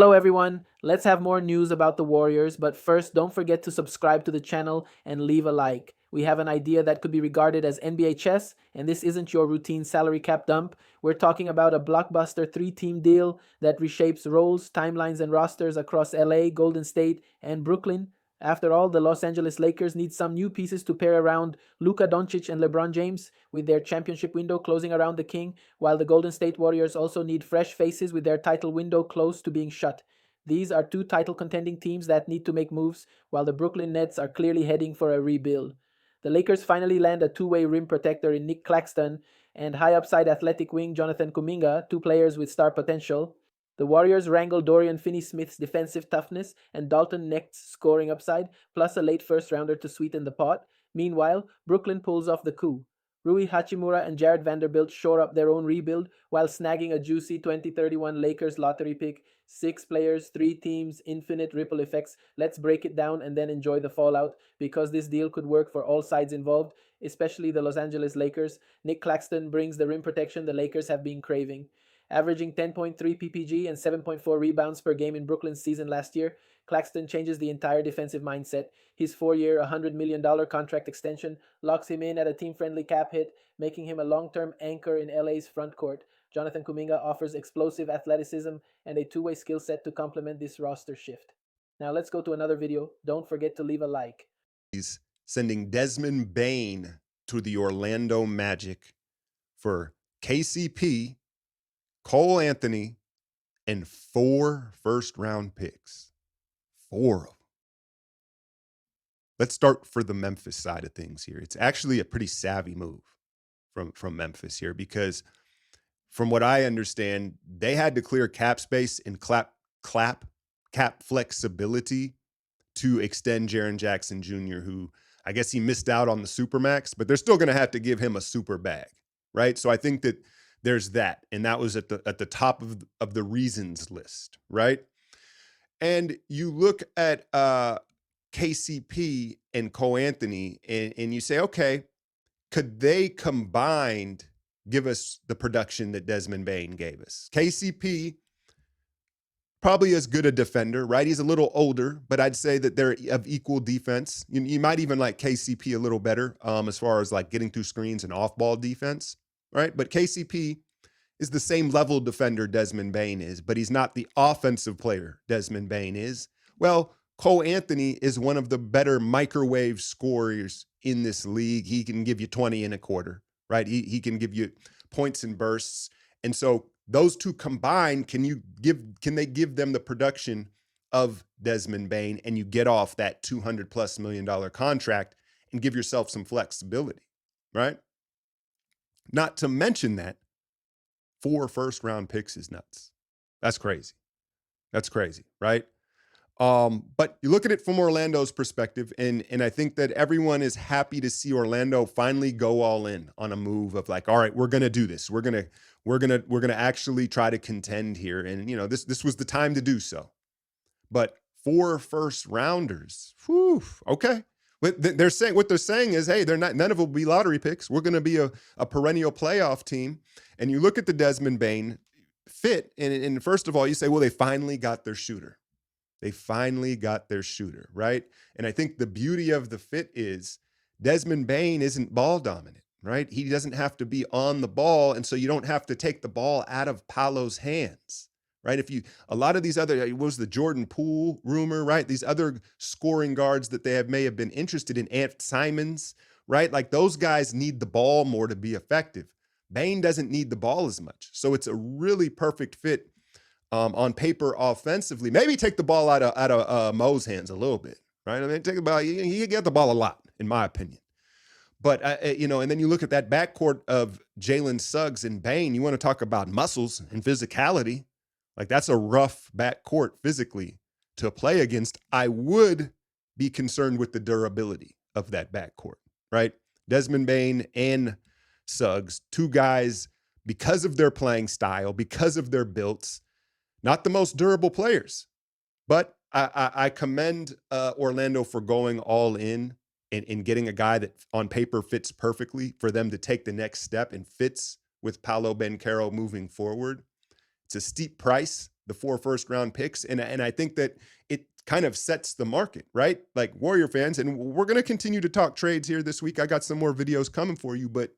Hello everyone, let's have more news about the Warriors, but first don't forget to subscribe to the channel and leave a like. We have an idea that could be regarded as NBA chess, and this isn't your routine salary cap dump. We're talking about a blockbuster three-team deal that reshapes roles, timelines, and rosters across LA, Golden State, and Brooklyn. After all, the Los Angeles Lakers need some new pieces to pair around Luka Doncic and LeBron James, with their championship window closing around the King, while the Golden State Warriors also need fresh faces with their title window close to being shut. These are two title contending teams that need to make moves, while the Brooklyn Nets are clearly heading for a rebuild. The Lakers finally land a two-way rim protector in Nick Claxton and high upside athletic wing Jonathan Kuminga, two players with star potential. The Warriors wrangle Dorian Finney-Smith's defensive toughness and Dalton Necht's scoring upside, plus a late first-rounder to sweeten the pot. Meanwhile, Brooklyn pulls off the coup. Rui Hachimura and Jared Vanderbilt shore up their own rebuild while snagging a juicy 2031 Lakers lottery pick. Six players, three teams, infinite ripple effects. Let's break it down and then enjoy the fallout because this deal could work for all sides involved, especially the Los Angeles Lakers. Nick Claxton brings the rim protection the Lakers have been craving. Averaging 10.3 PPG and 7.4 rebounds per game in Brooklyn's season last year, Claxton changes the entire defensive mindset. His 4-year, $100 million contract extension locks him in at a team-friendly cap hit, making him a long-term anchor in LA's front court. Jonathan Kuminga offers explosive athleticism and a two-way skill set to complement this roster shift. Now let's go to another video. Don't forget to leave a like. He's sending Desmond Bane to the Orlando Magic for KCP, Cole Anthony, and 4 first-round picks. 4 of them. Let's start for the Memphis side of things here. It's actually a pretty savvy move from Memphis here because from what I understand, they had to clear cap space and cap flexibility to extend Jaren Jackson Jr., who I guess he missed out on the Supermax, but they're still going to have to give him a super bag, right? So I think that there's that, and that was at the top of the reasons list, right? And you look at KCP and Cole Anthony, and you say, okay, could they combined give us the production that Desmond Bane gave us? KCP, probably as good a defender, right? He's a little older, but I'd say that they're of equal defense. You might even like KCP a little better as far as like getting through screens and off-ball defense, right? But KCP is the same level defender Desmond Bane is, but he's not the offensive player Desmond Bane is. Well, Cole Anthony is one of the better microwave scorers in this league. He can give you 20 in a quarter, right? He can give you points and bursts. And so those two combined, can they give them the production of Desmond Bane and you get off that $200+ million contract and give yourself some flexibility, right? Not to mention that 4 first-round picks is nuts. That's crazy. That's crazy, right? But you look at it from Orlando's perspective, and I think that everyone is happy to see Orlando finally go all in on a move of like, all right, we're gonna do this. We're gonna actually try to contend here, and this was the time to do so. But 4 first-rounders, whew, okay. What they're saying is, hey, none of them will be lottery picks. We're going to be a perennial playoff team. And you look at the Desmond Bane fit, and first of all, you say, well, they finally got their shooter. They finally got their shooter, right? And I think the beauty of the fit is Desmond Bane isn't ball dominant, right? He doesn't have to be on the ball, and so you don't have to take the ball out of Paolo's hands. Right? A lot of these other, what was the Jordan Poole rumor, right? These other scoring guards that may have been interested in, Ant Simons, right? Like those guys need the ball more to be effective. Bane doesn't need the ball as much. So it's a really perfect fit on paper offensively. Maybe take the ball out of Mo's hands a little bit, right? I mean, take the ball, he get the ball a lot, in my opinion. But, and then you look at that backcourt of Jalen Suggs and Bane, you want to talk about muscles and physicality. Like that's a rough backcourt physically to play against. I would be concerned with the durability of that backcourt, right? Desmond Bane and Suggs, two guys, because of their playing style, because of their builds, not the most durable players. But I commend Orlando for going all in and getting a guy that on paper fits perfectly for them to take the next step and fits with Paolo Banchero moving forward. It's a steep price the 4 first round picks. And I think that it kind of sets the market, right? Like Warrior fans, and we're going to continue to talk trades here this week. I got some more videos coming for you, but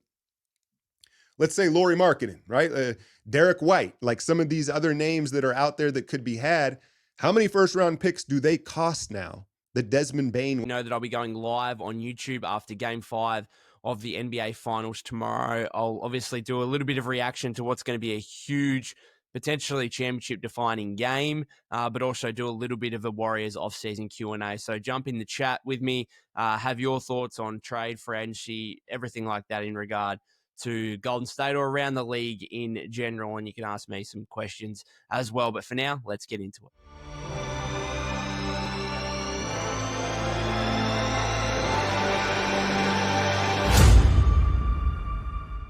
let's say Laurie Marketing, right? Derek White, like some of these other names that are out there that could be had. How many first round picks do they cost now? The Desmond Bain. You know that I'll be going live on YouTube after Game 5 of the NBA Finals tomorrow. I'll obviously do a little bit of reaction to what's going to be a huge, potentially championship-defining game, but also do a little bit of a Warriors off-season Q&A. So jump in the chat with me, have your thoughts on trade, free agency, everything like that in regard to Golden State or around the league in general, and you can ask me some questions as well. But for now, let's get into it.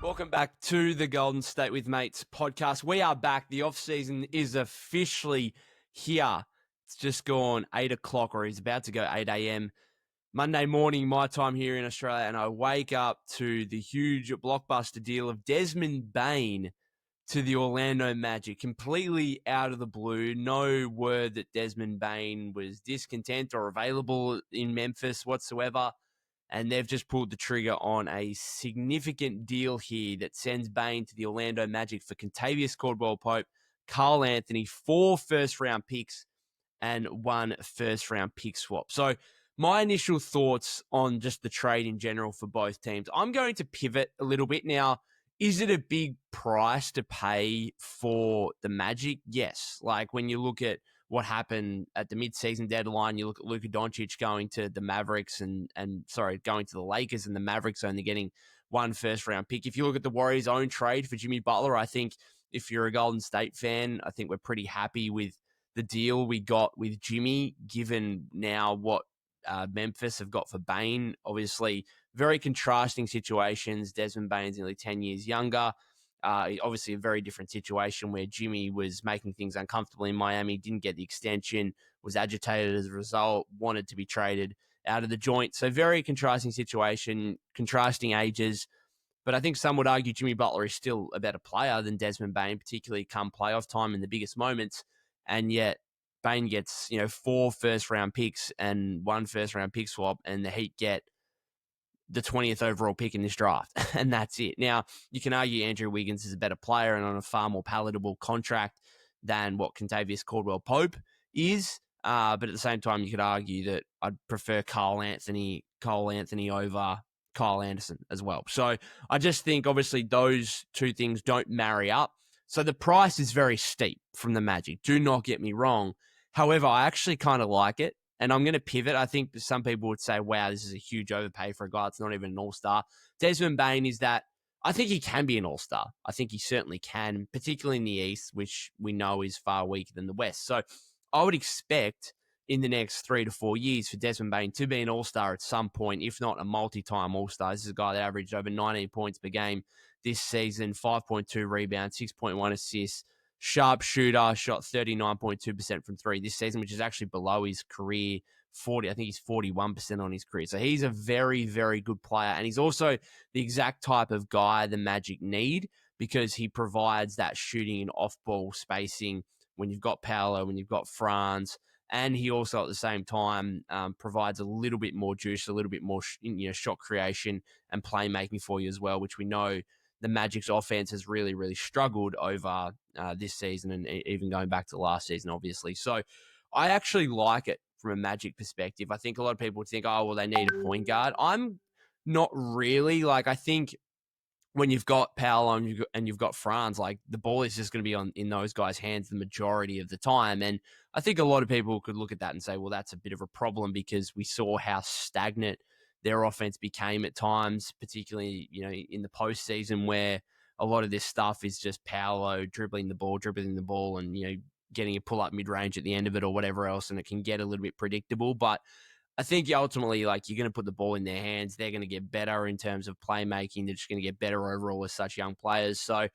Welcome back to the Golden State with Mates podcast. We are back. The off-season is officially here. It's just gone 8 o'clock, or is about to go 8 a.m. Monday morning, my time here in Australia, and I wake up to the huge blockbuster deal of Desmond Bain to the Orlando Magic, completely out of the blue. No word that Desmond Bain was discontent or available in Memphis whatsoever. And they've just pulled the trigger on a significant deal here that sends Bain to the Orlando Magic for Kentavious Caldwell-Pope, Carl Anthony, 4 first-round picks, and 1 first-round pick swap. So my initial thoughts on just the trade in general for both teams, I'm going to pivot a little bit. Now, is it a big price to pay for the Magic? Yes. Like when you look at what happened at the mid-season deadline, you look at Luka Doncic going to the Mavericks and going to the Lakers, and the Mavericks only getting 1 first-round pick. If you look at the Warriors' own trade for Jimmy Butler, I think if you're a Golden State fan, I think we're pretty happy with the deal we got with Jimmy, given now what Memphis have got for Bain. Obviously, very contrasting situations. Desmond Bain's nearly 10 years younger. Obviously, a very different situation where Jimmy was making things uncomfortable in Miami, didn't get the extension, was agitated as a result, wanted to be traded out of the joint. So very contrasting situation, contrasting ages. But I think some would argue Jimmy Butler is still a better player than Desmond Bain, particularly come playoff time in the biggest moments. And yet Bain gets, 4 first-round picks and 1 first-round pick swap, and the Heat get the 20th overall pick in this draft, and that's it. Now, you can argue Andrew Wiggins is a better player and on a far more palatable contract than what Kentavious Caldwell-Pope is, but at the same time, you could argue that I'd prefer Cole Anthony over Kyle Anderson as well. So I just think, obviously, those two things don't marry up. So the price is very steep from the Magic. Do not get me wrong. However, I actually kind of like it. And I'm going to pivot. I think some people would say, wow, this is a huge overpay for a guy that's not even an all-star. Desmond Bain is that. I think he can be an all-star. I think he certainly can, particularly in the East, which we know is far weaker than the West. So I would expect in the next 3 to 4 years for Desmond Bain to be an all-star at some point, if not a multi-time all-star. This is a guy that averaged over 19 points per game this season, 5.2 rebounds, 6.1 assists, sharp shooter, shot 39.2% from 3 this season, which is actually below his career 40. I think he's 41% on his career. So he's a very, very good player. And he's also the exact type of guy the Magic need, because he provides that shooting and off-ball spacing when you've got Paolo, when you've got Franz. And he also, at the same time, provides a little bit more juice, a little bit more shot creation and playmaking for you as well, which we know the Magic's offense has really, really struggled over this season and even going back to last season, obviously. So I actually like it from a Magic perspective. I think a lot of people would think, oh, well, they need a point guard. I'm not really. Like, I think when you've got Powell and you've got Franz, like the ball is just going to be in those guys' hands the majority of the time. And I think a lot of people could look at that and say, well, that's a bit of a problem, because we saw how stagnant their offense became at times, particularly, in the postseason, where a lot of this stuff is just Paolo dribbling the ball and, getting a pull-up mid-range at the end of it or whatever else, and it can get a little bit predictable. But I think ultimately, like, you're going to put the ball in their hands. They're going to get better in terms of playmaking. They're just going to get better overall as such young players. So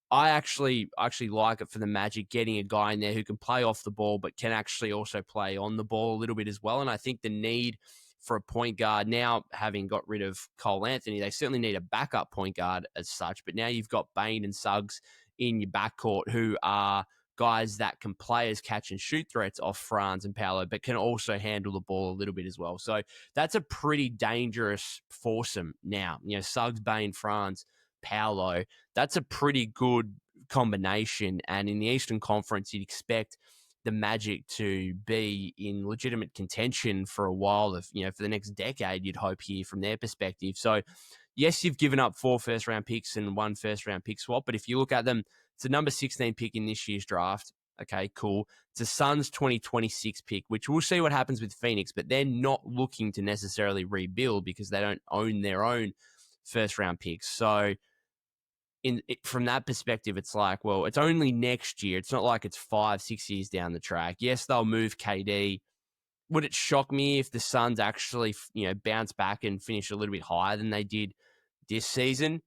I actually like it for the Magic, getting a guy in there who can play off the ball, but can actually also play on the ball a little bit as well. And I think the need for a point guard now, having got rid of Cole Anthony, they certainly need a backup point guard as such. But now you've got Bain and Suggs in your backcourt who are guys that can play as catch and shoot threats off Franz and Paolo, but can also handle the ball a little bit as well. So that's a pretty dangerous foursome now. Suggs, Bane, Franz, Paolo. That's a pretty good combination. And in the Eastern Conference, you'd expect the Magic to be in legitimate contention for a while, for the next decade, you'd hope here from their perspective. So yes, you've given up 4 first-round picks and 1 first-round pick swap, but if you look at them, it's a number 16 pick in this year's draft. Okay, cool. It's a Suns 2026 pick, which we'll see what happens with Phoenix, but they're not looking to necessarily rebuild because they don't own their own first-round picks. So from that perspective, it's like, well, it's only next year. It's not like it's 5-6 years down the track. Yes, they'll move KD. Would it shock me if the Suns actually, bounce back and finish a little bit higher than they did this season?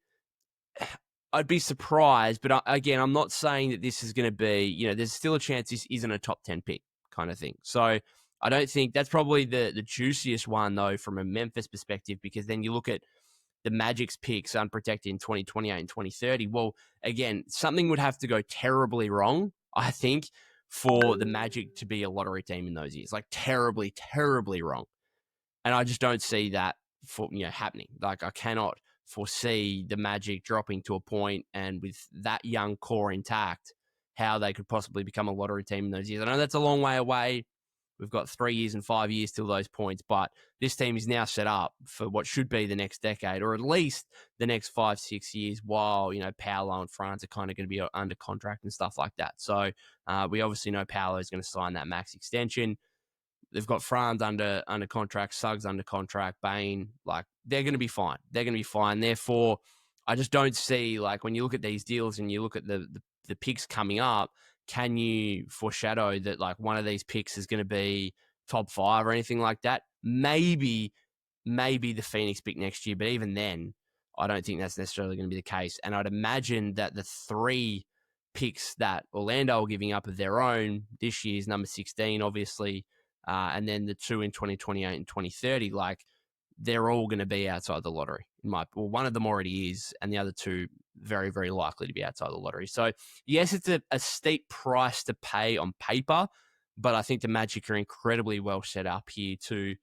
I'd be surprised, but again, I'm not saying that this is going to be, there's still a chance this isn't a top 10 pick kind of thing. So I don't think that's probably the juiciest one, though, from a Memphis perspective, because then you look at the Magic's picks unprotected in 2028 and 2030. Well, again, something would have to go terribly wrong, I think, for the Magic to be a lottery team in those years. Like terribly, terribly wrong. And I just don't see that happening. Like I cannot foresee the Magic dropping to a point and with that young core intact, how they could possibly become a lottery team in those years. I know that's a long way away. We've got 3 years and 5 years till those points, but this team is now set up for what should be the next decade, or at least the next 5-6 years, while Paolo and Franz are kind of going to be under contract and stuff like that. So we obviously know Paolo is going to sign that max extension. They've got Franz under contract, Suggs under contract, Bane. Like they're going to be fine. They're going to be fine. Therefore, I just don't see, like, when you look at these deals and you look at the picks coming up, can you foreshadow that like one of these picks is going to be top 5 or anything like that? Maybe the Phoenix pick next year, but even then, I don't think that's necessarily going to be the case. And I'd imagine that the 3 picks that Orlando are giving up of their own this year's number 16, obviously, and then the 2 in 2028 and 2030, like they're all going to be outside the lottery. One of them already is, and the other 2 very, very likely to be outside the lottery. So yes, it's a steep price to pay on paper, but I think the Magic are incredibly well set up here to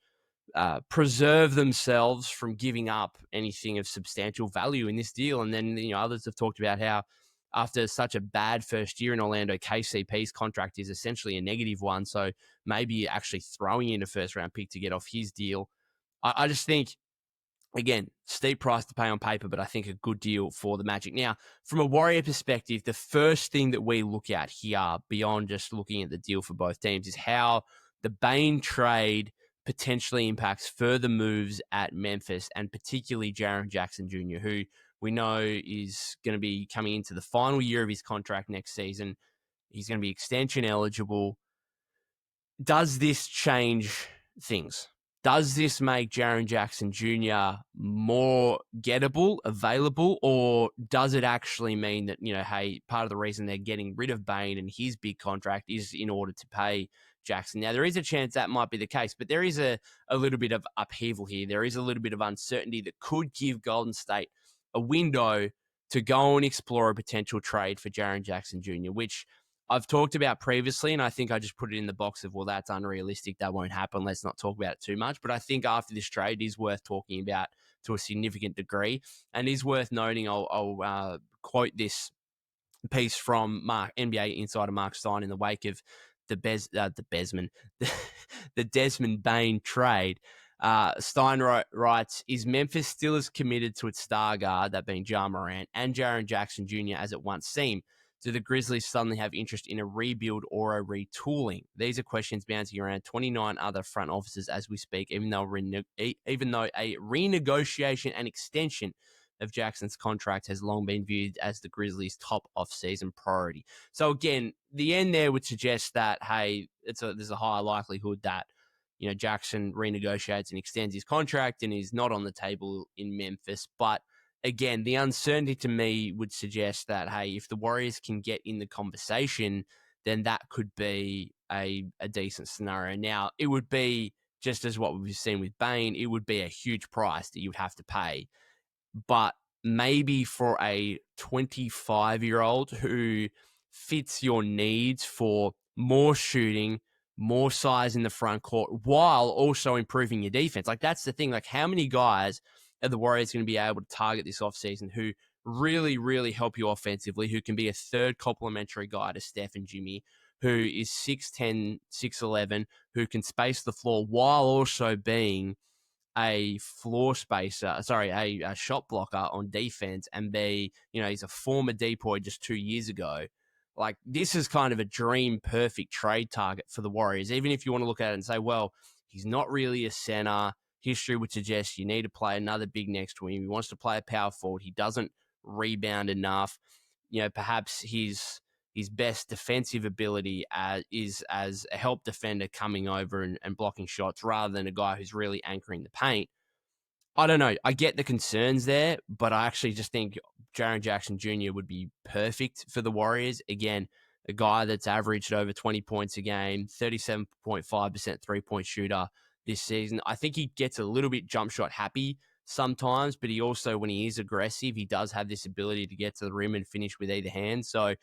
preserve themselves from giving up anything of substantial value in this deal. And then, others have talked about how after such a bad first year in Orlando, KCP's contract is essentially a negative one. So maybe you're actually throwing in a first round pick to get off his deal. I just think, again, steep price to pay on paper, but I think a good deal for the Magic. Now, from a Warrior perspective, the first thing that we look at here, beyond just looking at the deal for both teams, is how the Bane trade potentially impacts further moves at Memphis, and particularly Jaren Jackson Jr., who we know is going to be coming into the final year of his contract next season. He's going to be extension eligible. Does this change things? Does this make Jaren Jackson Jr. more gettable, available, or does it actually mean that, hey, part of the reason they're getting rid of Bane and his big contract is in order to pay Jackson? Now, there is a chance that might be the case, but there is a little bit of upheaval here. There is a little bit of uncertainty that could give Golden State a window to go and explore a potential trade for Jaren Jackson Jr., which I've talked about previously, and I think I just put it in the box of, well, that's unrealistic. That won't happen. Let's not talk about it too much. But I think after this trade is worth talking about to a significant degree, and is worth noting. I'll quote this piece from NBA insider Mark Stein in the wake of the Desmond Bane trade. Stein writes, is Memphis still as committed to its star guard, that being Ja Morant, and Jaren Jackson Jr. as it once seemed? Do the Grizzlies suddenly have interest in a rebuild or a retooling? These are questions bouncing around 29 other front offices as we speak, even though a renegotiation and extension of Jackson's contract has long been viewed as the Grizzlies' top off-season priority. So again, the end there would suggest that, hey, there's a higher likelihood that Jackson renegotiates and extends his contract and is not on the table in Memphis. But again, the uncertainty to me would suggest that, hey, if the Warriors can get in the conversation, then that could be a decent scenario. Now, it would be, just as what we've seen with Bane, it would be a huge price that you would have to pay. But maybe for a 25-year-old who fits your needs for more shooting, more size in the front court, while also improving your defense. Like, that's the thing. Like, how many guys are the Warriors going to be able to target this offseason who really, really help you offensively, who can be a third complementary guy to Steph and Jimmy, who is 6'10", 6'11", who can space the floor while also being a floor spacer, a shot blocker on defense, and he's a former depoy just 2 years ago. Like, this is kind of a dream perfect trade target for the Warriors. Even if you want to look at it and say, well, he's not really a center. History would suggest you need to play another big next to him. He wants to play a power forward. He doesn't rebound enough. Perhaps his best defensive ability is as a help defender coming over and blocking shots rather than a guy who's really anchoring the paint. I don't know. I get the concerns there, but I actually just think Jaren Jackson Jr. would be perfect for the Warriors. Again, a guy that's averaged over 20 points a game, 37.5% three-point shooter this season. I think he gets a little bit jump shot happy sometimes, but he also, when he is aggressive, he does have this ability to get to the rim and finish with either hand. So,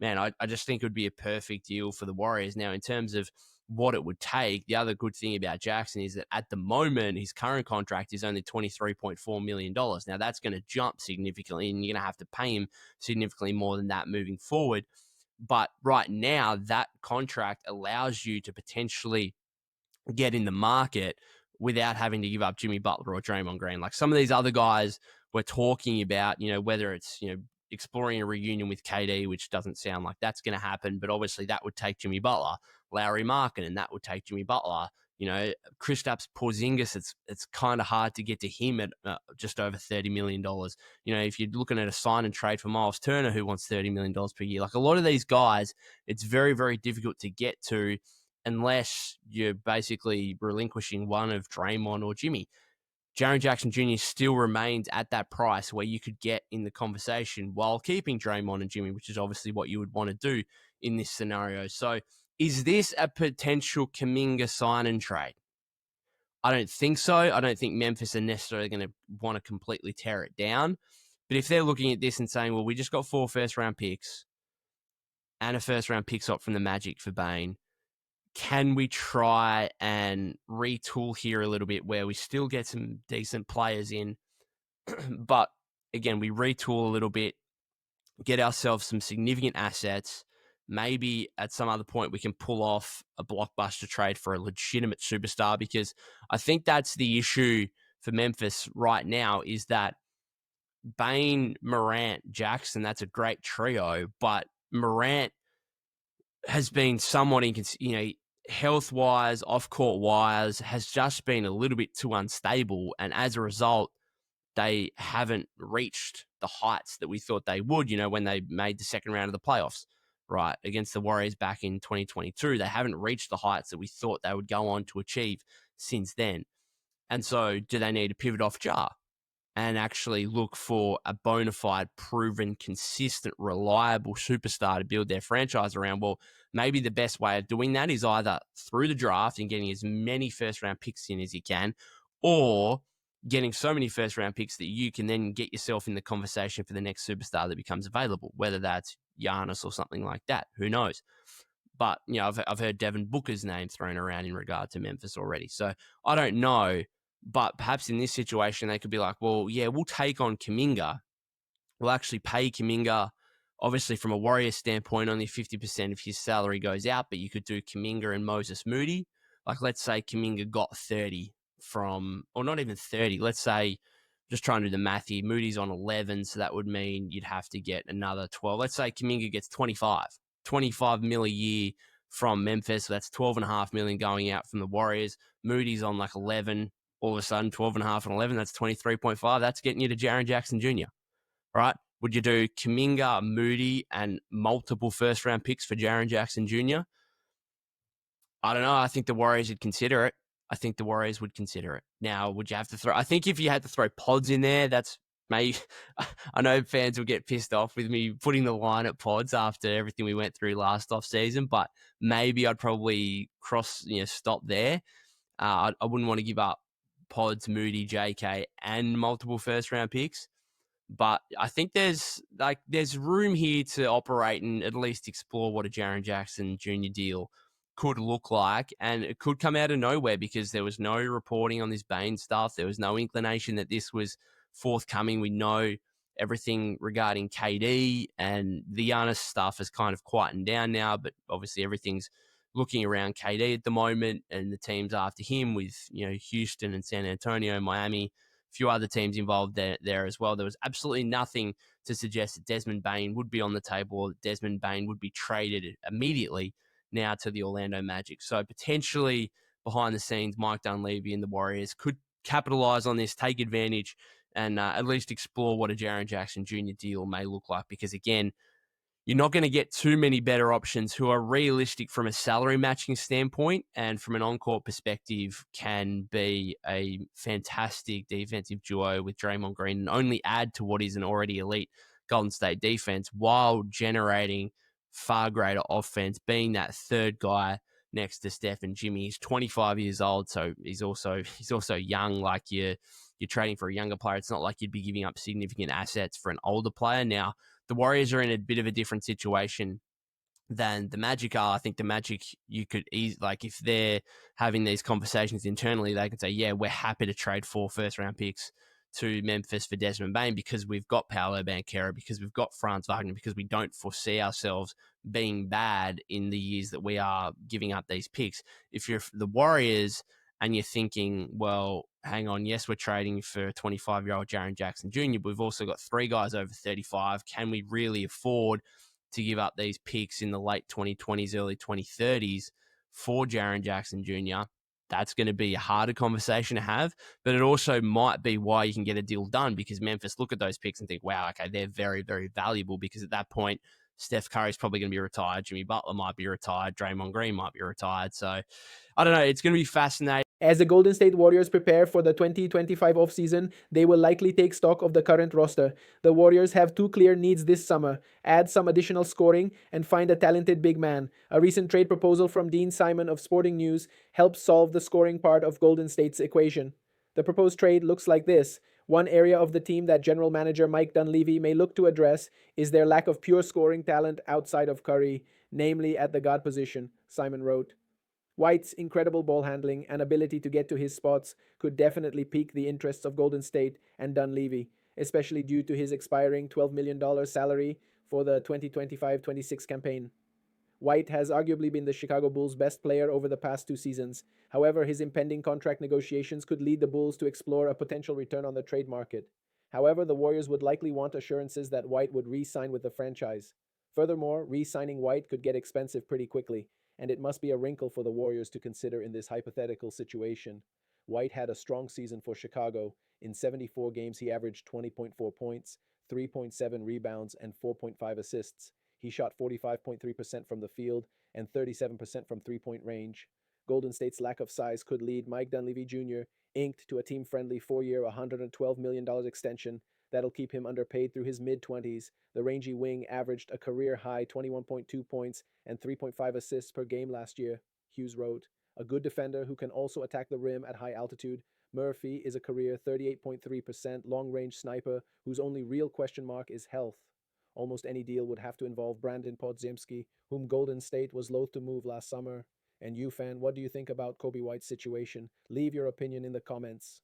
man, I just think it would be a perfect deal for the Warriors. Now, in terms of what it would take, the other good thing about Jackson is that at the moment, his current contract is only $23.4 million. Now, that's going to jump significantly, and you're going to have to pay him significantly more than that moving forward. But right now, that contract allows you to potentially get in the market without having to give up Jimmy Butler or Draymond Green. Like, some of these other guys we're talking about, whether it's, exploring a reunion with KD, which doesn't sound like that's going to happen, but obviously that would take Jimmy Butler. Larry Markin, and that would take Jimmy Butler. Kristaps Porzingis, it's kind of hard to get to him at just over $30 million. If you're looking at a sign and trade for Miles Turner, who wants $30 million per year, like, a lot of these guys, it's very, very difficult to get to unless you're basically relinquishing one of Draymond or Jimmy. Jaren Jackson Jr. still remains at that price where you could get in the conversation while keeping Draymond and Jimmy, which is obviously what you would want to do in this scenario. So, is this a potential Kuminga sign and trade? I don't think so. I don't think Memphis are necessarily going to want to completely tear it down. But if they're looking at this and saying, well, we just got 4 first-round picks and a first-round pick swap from the Magic for Bane, can we try and retool here a little bit where we still get some decent players in, but again, we retool a little bit, get ourselves some significant assets. Maybe at some other point we can pull off a blockbuster trade for a legitimate superstar, because I think that's the issue for Memphis right now, is that Bane, Morant, Jackson, that's a great trio, but Morant has been somewhat health-wise, off-court wise, has just been a little bit too unstable. And as a result, they haven't reached the heights that we thought they would, when they made the second round of the playoffs, right, against the Warriors back in 2022. They haven't reached the heights that we thought they would go on to achieve since then. And so do they need to pivot off Ja and actually look for a bona fide, proven, consistent, reliable superstar to build their franchise around? Well, maybe the best way of doing that is either through the draft and getting as many first-round picks in as you can, or getting so many first-round picks that you can then get yourself in the conversation for the next superstar that becomes available, whether that's Giannis or something like that. Who knows? But, I've heard Devin Booker's name thrown around in regard to Memphis already. So I don't know. But perhaps in this situation, they could be like, well, yeah, we'll take on Kuminga. We'll actually pay Kuminga. Obviously, from a Warrior standpoint, only 50% of his salary goes out, but you could do Kuminga and Moses Moody. Like, let's say Kuminga got 30 or not even 30. Let's say, just trying to do the math here, Moody's on 11, so that would mean you'd have to get another 12. Let's say Kuminga gets 25 mil a year from Memphis. So that's 12.5 million going out from the Warriors. Moody's on like 11. All of a sudden, 12.5 and 11, that's 23.5. That's getting you to Jaren Jackson Jr., right? Would you do Kuminga, Moody, and multiple first-round picks for Jaren Jackson Jr.? I don't know. I think the Warriors would consider it. Now, would you have to throw... I think if you had to throw Pods in there, that's maybe... I know fans will get pissed off with me putting the line at Pods after everything we went through last offseason, but maybe I'd probably stop there. I wouldn't want to give up Pods, Moody, JK, and multiple first-round picks. But I think there's room here to operate and at least explore what a Jaren Jackson Jr. deal could look like, and it could come out of nowhere because there was no reporting on this Bain stuff. There was no inclination that this was forthcoming. We know everything regarding KD and the Giannis stuff has kind of quietened down now, but obviously everything's looking around KD at the moment and the teams after him with Houston and San Antonio, Miami, a few other teams involved there as well. There was absolutely nothing to suggest that Desmond Bain would be on the table or that Desmond Bain would be traded immediately now to the Orlando Magic. So potentially behind the scenes, Mike Dunleavy and the Warriors could capitalize on this, take advantage, and at least explore what a Jaren Jackson Jr. deal may look like. Because again, you're not going to get too many better options who are realistic from a salary matching standpoint and from an on-court perspective can be a fantastic defensive duo with Draymond Green and only add to what is an already elite Golden State defense while generating far greater offense, being that third guy next to Steph and Jimmy. He's 25 years old, so he's also young. Like you're trading for a younger player. It's not like you'd be giving up significant assets for an older player. Now, the Warriors are in a bit of a different situation than the Magic are. I think the Magic, you could like if they're having these conversations internally, they can say, yeah, we're happy to trade 4 first-round picks to Memphis for Desmond Bain because we've got Paolo Banchero, because we've got Franz Wagner, because we don't foresee ourselves being bad in the years that we are giving up these picks. If you're the Warriors and you're thinking, well, hang on, yes, we're trading for a 25-year-old Jaren Jackson Jr., but we've also got 3 guys over 35. Can we really afford to give up these picks in the late 2020s, early 2030s for Jaren Jackson Jr.? That's going to be a harder conversation to have, but it also might be why you can get a deal done because Memphis look at those picks and think, wow, okay, they're very, very valuable because at that point, Steph Curry's probably going to be retired. Jimmy Butler might be retired. Draymond Green might be retired. So I don't know. It's going to be fascinating. As the Golden State Warriors prepare for the 2025 offseason, they will likely take stock of the current roster. The Warriors have 2 clear needs this summer: add some additional scoring and find a talented big man. A recent trade proposal from Dean Simon of Sporting News helps solve the scoring part of Golden State's equation. The proposed trade looks like this. One area of the team that general manager Mike Dunleavy may look to address is their lack of pure scoring talent outside of Curry, namely at the guard position, Simon wrote. White's incredible ball handling and ability to get to his spots could definitely pique the interests of Golden State and Dunleavy, especially due to his expiring $12 million salary for the 2025-26 campaign. White has arguably been the Chicago Bulls' best player over the past 2 seasons. However, his impending contract negotiations could lead the Bulls to explore a potential return on the trade market. However, the Warriors would likely want assurances that White would re-sign with the franchise. Furthermore, re-signing White could get expensive pretty quickly, and it must be a wrinkle for the Warriors to consider in this hypothetical situation. White had a strong season for Chicago. In 74 games, he averaged 20.4 points, 3.7 rebounds, and 4.5 assists. He shot 45.3% from the field and 37% from three-point range. Golden State's lack of size could lead Mike Dunleavy Jr., inked to a team-friendly 4-year, $112 million extension that'll keep him underpaid through his mid-20s. The rangy wing averaged a career-high 21.2 points and 3.5 assists per game last year, Hughes wrote. A good defender who can also attack the rim at high altitude, Murphy is a career 38.3% long-range sniper whose only real question mark is health. Almost any deal would have to involve Brandon Podziemski, whom Golden State was loath to move last summer. And you, fan, what do you think about Coby White's situation? Leave your opinion in the comments.